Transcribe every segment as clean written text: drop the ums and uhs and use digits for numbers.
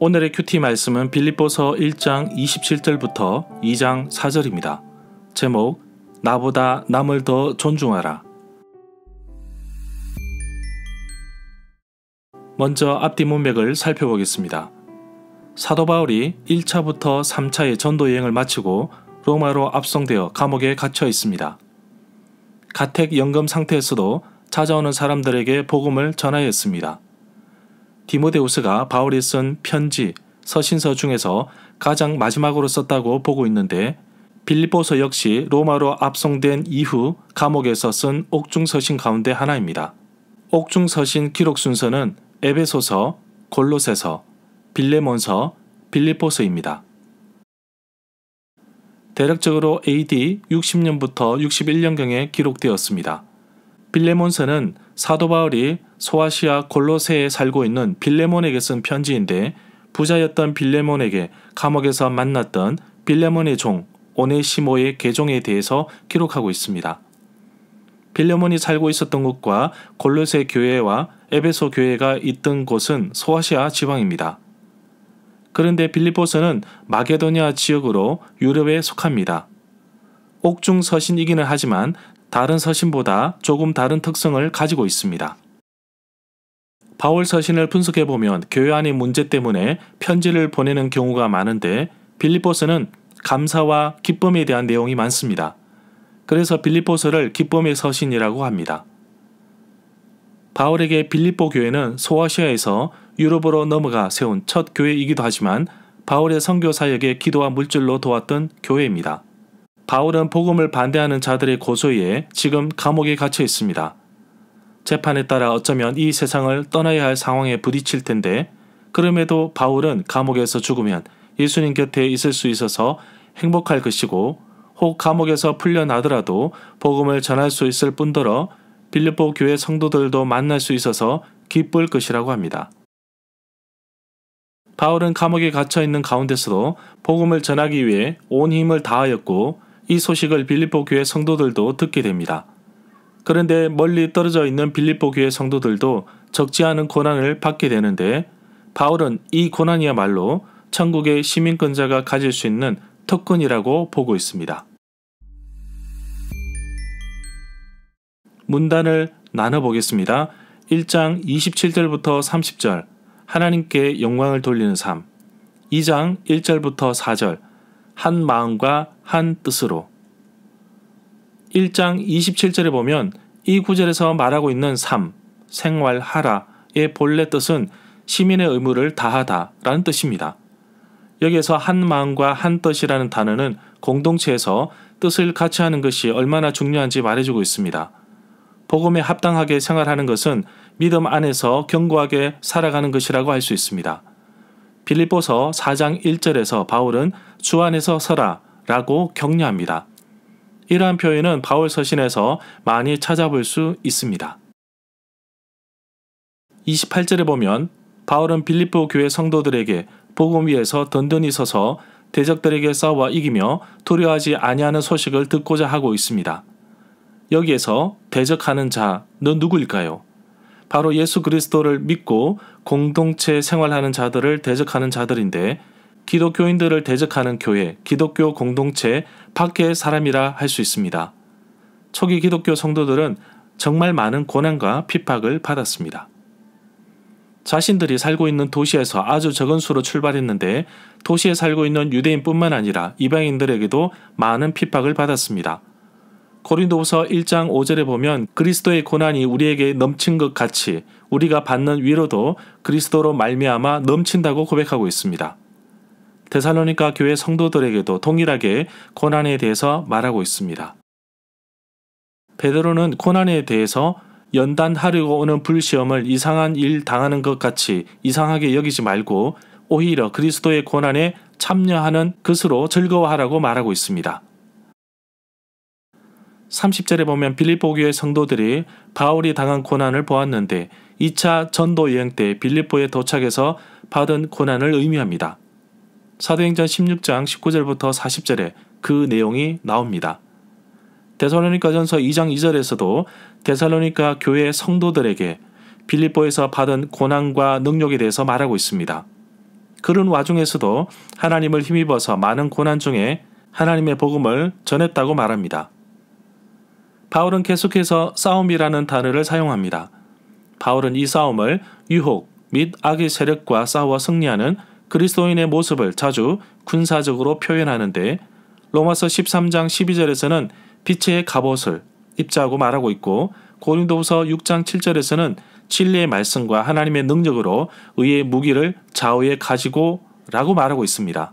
오늘의 큐티 말씀은 빌립보서 1장 27절부터 2장 4절입니다. 제목, 나보다 남을 더 존중하라. 먼저 앞뒤 문맥을 살펴보겠습니다. 사도 바울이 1차부터 3차의 전도 여행을 마치고 로마로 압송되어 감옥에 갇혀 있습니다. 가택 연금 상태에서도 찾아오는 사람들에게 복음을 전하였습니다. 디모데후서가 바울이 쓴 편지, 서신서 중에서 가장 마지막으로 썼다고 보고 있는데 빌립보서 역시 로마로 압송된 이후 감옥에서 쓴 옥중서신 가운데 하나입니다. 옥중서신 기록 순서는 에베소서, 골로새서, 빌레몬서, 빌립보서입니다. 대략적으로 AD 60년부터 61년경에 기록되었습니다. 빌레몬서는 사도 바울이 소아시아 골로새에 살고 있는 빌레몬에게 쓴 편지인데 부자였던 빌레몬에게 감옥에서 만났던 빌레몬의 종 오네시모의 계종에 대해서 기록하고 있습니다. 빌레몬이 살고 있었던 곳과 골로새 교회와 에베소 교회가 있던 곳은 소아시아 지방입니다. 그런데 빌립보서는 마게도니아 지역으로 유럽에 속합니다. 옥중 서신이기는 하지만 다른 서신보다 조금 다른 특성을 가지고 있습니다. 바울 서신을 분석해보면 교회 안의 문제 때문에 편지를 보내는 경우가 많은데 빌립보서는 감사와 기쁨에 대한 내용이 많습니다. 그래서 빌립보서를 기쁨의 서신이라고 합니다. 바울에게 빌립보 교회는 소아시아에서 유럽으로 넘어가 세운 첫 교회이기도 하지만 바울의 선교 사역에 기도와 물질로 도왔던 교회입니다. 바울은 복음을 반대하는 자들의 고소에 지금 감옥에 갇혀 있습니다. 재판에 따라 어쩌면 이 세상을 떠나야 할 상황에 부딪힐 텐데 그럼에도 바울은 감옥에서 죽으면 예수님 곁에 있을 수 있어서 행복할 것이고 혹 감옥에서 풀려나더라도 복음을 전할 수 있을 뿐더러 빌립보 교회 성도들도 만날 수 있어서 기쁠 것이라고 합니다. 바울은 감옥에 갇혀 있는 가운데서도 복음을 전하기 위해 온 힘을 다하였고 이 소식을 빌립보 교회 성도들도 듣게 됩니다. 그런데 멀리 떨어져 있는 빌립보 교회 성도들도 적지 않은 고난을 받게 되는데 바울은 이 고난이야말로 천국의 시민권자가 가질 수 있는 특권이라고 보고 있습니다. 문단을 나눠보겠습니다. 1장 27절부터 30절 하나님께 영광을 돌리는 삶 2장 1절부터 4절 한 마음과 한 뜻으로 1장 27절에 보면 이 구절에서 말하고 있는 삶, 생활하라의 본래 뜻은 시민의 의무를 다하다 라는 뜻입니다. 여기에서 한 마음과 한 뜻이라는 단어는 공동체에서 뜻을 같이 하는 것이 얼마나 중요한지 말해주고 있습니다. 복음에 합당하게 생활하는 것은 믿음 안에서 견고하게 살아가는 것이라고 할 수 있습니다. 빌립보서 4장 1절에서 바울은 주 안에서 서라 라고 격려합니다. 이러한 표현은 바울 서신에서 많이 찾아볼 수 있습니다. 28절에 보면 바울은 빌립보 교회 성도들에게 복음 위에서 든든히 서서 대적들에게 싸워 이기며 두려워하지 아니하는 소식을 듣고자 하고 있습니다. 여기에서 대적하는 자는 누구일까요? 바로 예수 그리스도를 믿고 공동체 생활하는 자들을 대적하는 자들인데 기독교인들을 대적하는 교회, 기독교 공동체 밖의 사람이라 할 수 있습니다. 초기 기독교 성도들은 정말 많은 고난과 핍박을 받았습니다. 자신들이 살고 있는 도시에서 아주 적은 수로 출발했는데 도시에 살고 있는 유대인뿐만 아니라 이방인들에게도 많은 핍박을 받았습니다. 고린도후서 1장 5절에 보면 그리스도의 고난이 우리에게 넘친 것 같이 우리가 받는 위로도 그리스도로 말미암아 넘친다고 고백하고 있습니다. 데살로니가 교회 성도들에게도 동일하게 고난에 대해서 말하고 있습니다. 베드로는 고난에 대해서 연단하려고 오는 불시험을 이상한 일 당하는 것 같이 이상하게 여기지 말고 오히려 그리스도의 고난에 참여하는 것으로 즐거워하라고 말하고 있습니다. 30절에 보면 빌립보 교회 성도들이 바울이 당한 고난을 보았는데 2차 전도 여행 때 빌립보에 도착해서 받은 고난을 의미합니다. 사도행전 16장 19절부터 40절에 그 내용이 나옵니다. 데살로니가전서 2장 2절에서도 데살로니가 교회 성도들에게 빌립보에서 받은 고난과 능력에 대해서 말하고 있습니다. 그런 와중에서도 하나님을 힘입어서 많은 고난 중에 하나님의 복음을 전했다고 말합니다. 바울은 계속해서 싸움이라는 단어를 사용합니다. 바울은 이 싸움을 유혹 및 악의 세력과 싸워 승리하는 그리스도인의 모습을 자주 군사적으로 표현하는데 로마서 13장 12절에서는 빛의 갑옷을 입자고 말하고 있고 고린도후서 6장 7절에서는 진리의 말씀과 하나님의 능력으로 의의 무기를 좌우에 가지고 라고 말하고 있습니다.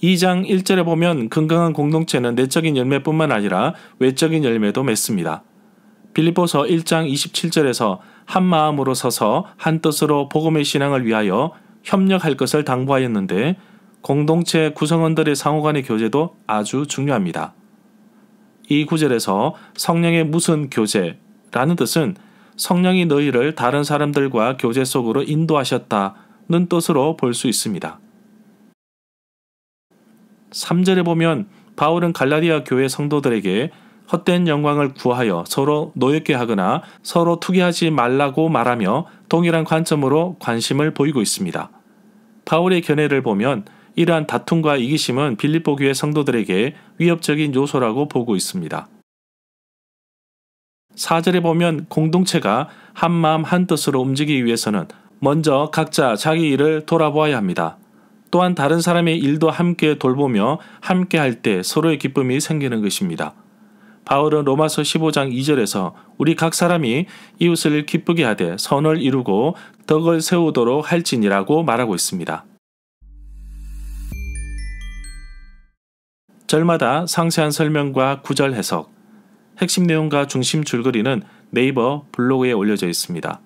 2장 1절에 보면 건강한 공동체는 내적인 열매뿐만 아니라 외적인 열매도 맺습니다. 빌립보서 1장 27절에서 한 마음으로 서서 한 뜻으로 복음의 신앙을 위하여 협력할 것을 당부하였는데 공동체 구성원들의 상호간의 교제도 아주 중요합니다. 이 구절에서 성령의 무슨 교제라는 뜻은 성령이 너희를 다른 사람들과 교제 속으로 인도하셨다는 뜻으로 볼 수 있습니다. 3절에 보면 바울은 갈라디아 교회 성도들에게 헛된 영광을 구하여 서로 노엽게 하거나 서로 투기하지 말라고 말하며 동일한 관점으로 관심을 보이고 있습니다. 바울의 견해를 보면 이러한 다툼과 이기심은 빌립보 교회 성도들에게 위협적인 요소라고 보고 있습니다. 4절에 보면 공동체가 한마음 한뜻으로 움직이기 위해서는 먼저 각자 자기 일을 돌아보아야 합니다. 또한 다른 사람의 일도 함께 돌보며 함께 할 때 서로의 기쁨이 생기는 것입니다. 바울은 로마서 15장 2절에서 우리 각 사람이 이웃을 기쁘게 하되 선을 이루고 덕을 세우도록 할지니라고 말하고 있습니다. 절마다 상세한 설명과 구절 해석, 핵심 내용과 중심 줄거리는 네이버 블로그에 올려져 있습니다.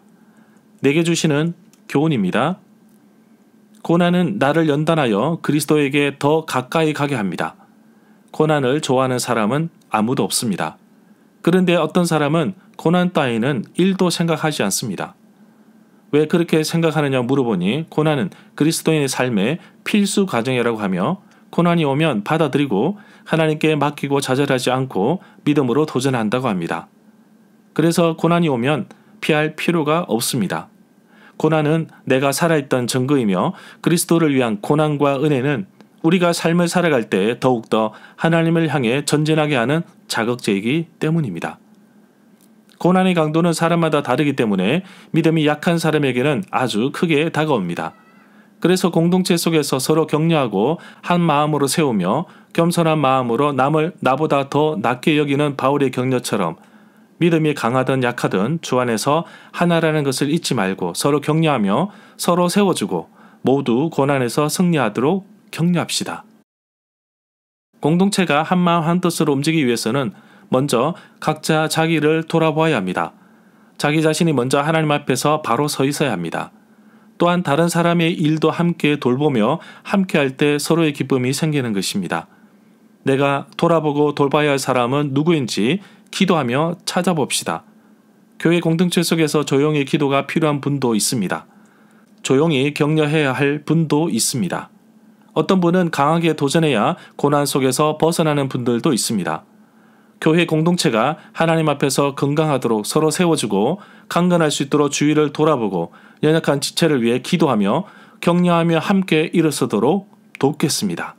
내게 주시는 교훈입니다. 고난은 나를 연단하여 그리스도에게 더 가까이 가게 합니다. 고난을 좋아하는 사람은 아무도 없습니다. 그런데 어떤 사람은 고난 따위는 1도 생각하지 않습니다. 왜 그렇게 생각하느냐 물어보니 고난은 그리스도인의 삶의 필수 과정이라고 하며 고난이 오면 받아들이고 하나님께 맡기고 좌절하지 않고 믿음으로 도전한다고 합니다. 그래서 고난이 오면 피할 필요가 없습니다. 고난은 내가 살아있던 증거이며 그리스도를 위한 고난과 은혜는 우리가 삶을 살아갈 때 더욱더 하나님을 향해 전진하게 하는 자극제이기 때문입니다. 고난의 강도는 사람마다 다르기 때문에 믿음이 약한 사람에게는 아주 크게 다가옵니다. 그래서 공동체 속에서 서로 격려하고 한 마음으로 세우며 겸손한 마음으로 남을 나보다 더 낮게 여기는 바울의 격려처럼 믿음이 강하든 약하든 주 안에서 하나라는 것을 잊지 말고 서로 격려하며 서로 세워주고 모두 고난에서 승리하도록 격려합시다. 공동체가 한마음 한뜻으로 움직이기 위해서는 먼저 각자 자기를 돌아보아야 합니다. 자기 자신이 먼저 하나님 앞에서 바로 서 있어야 합니다. 또한 다른 사람의 일도 함께 돌보며 함께 할 때 서로의 기쁨이 생기는 것입니다. 내가 돌아보고 돌봐야 할 사람은 누구인지 기도하며 찾아봅시다. 교회 공동체 속에서 조용히 기도가 필요한 분도 있습니다. 조용히 격려해야 할 분도 있습니다. 어떤 분은 강하게 도전해야 고난 속에서 벗어나는 분들도 있습니다. 교회 공동체가 하나님 앞에서 건강하도록 서로 세워주고 강건할 수 있도록 주위를 돌아보고 연약한 지체를 위해 기도하며 격려하며 함께 일어서도록 돕겠습니다.